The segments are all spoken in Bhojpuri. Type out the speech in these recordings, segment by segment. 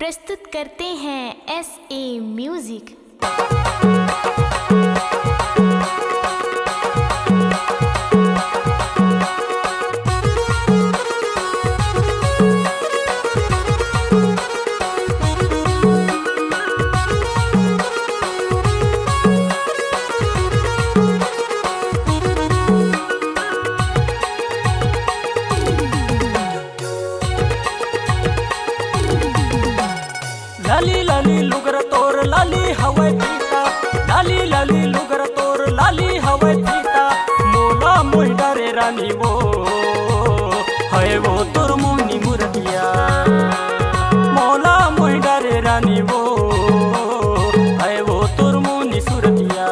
प्रस्तुत करते हैं SA म्यूजिक। लाली लाली लुगर तोर लाली हवाई पीता, लाली लाली लुगर तोर लाली हवाई पीता, मोला मोहि डरे रानी वो है वो तोर मोहनी मुरतिया, मोला मोहि डरे रानी वो है वो तोर मोहनी सुरतिया।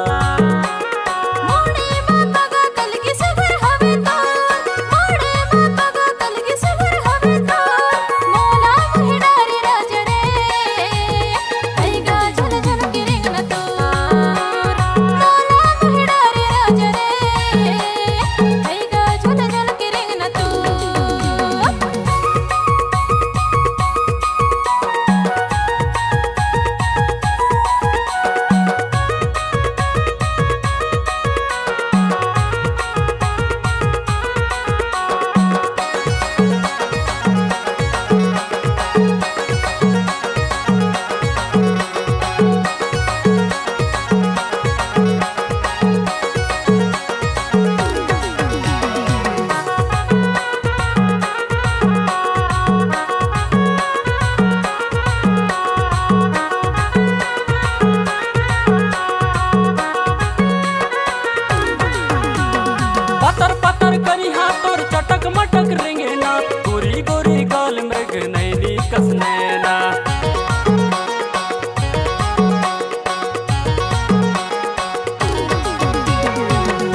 पतर पतर करी हाथोर चटक मटक रेंगेना, गोरी गोरी गाल मृग नैनी कसनैना।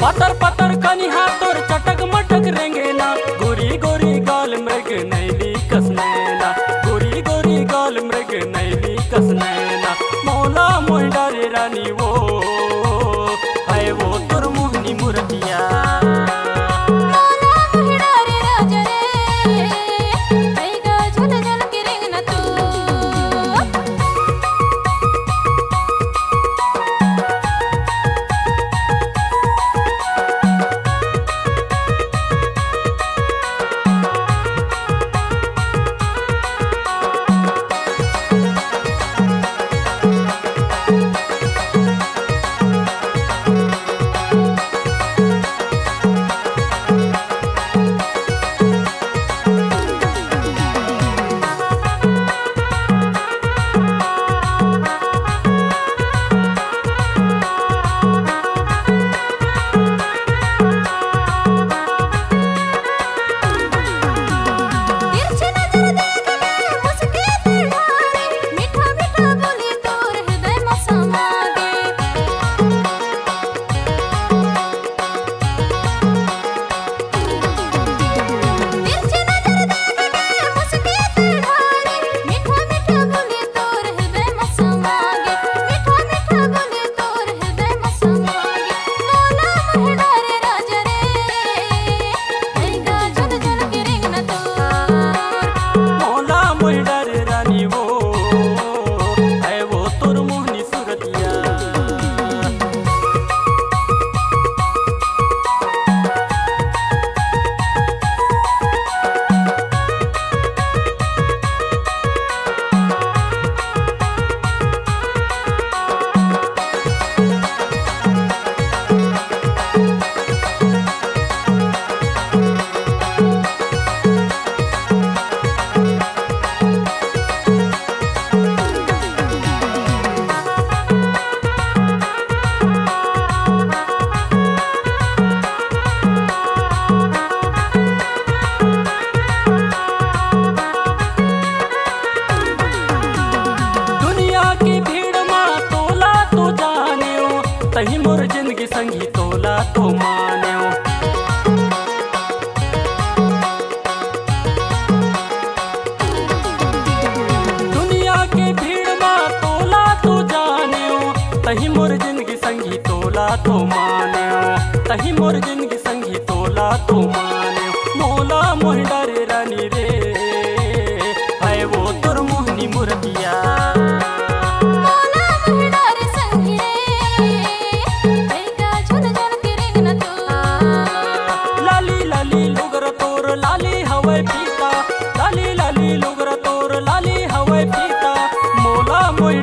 पतर पतर कनी हाथोर चटक मटक रेंगेना, गोरी गोरी गाल मृग नैनी कसनैना, गोरी गोरी गाल मृग नैनी कसनैना। मौला मोहि डरे रानी वो है वो तोर मोहनी मुरतिया। तही मोर जिंदगी संगी तोला तो मान्यो। दुनिया के भीड़ में तोला तो जान्यो, तही मोर जिंदगी संगी तोला तो मान्यो, तही मोर जिंदगी संगी तोला तो मान्यो। मौला मोहि डरे रानी रे है वो तोर मोहनी मुरतिया। मुई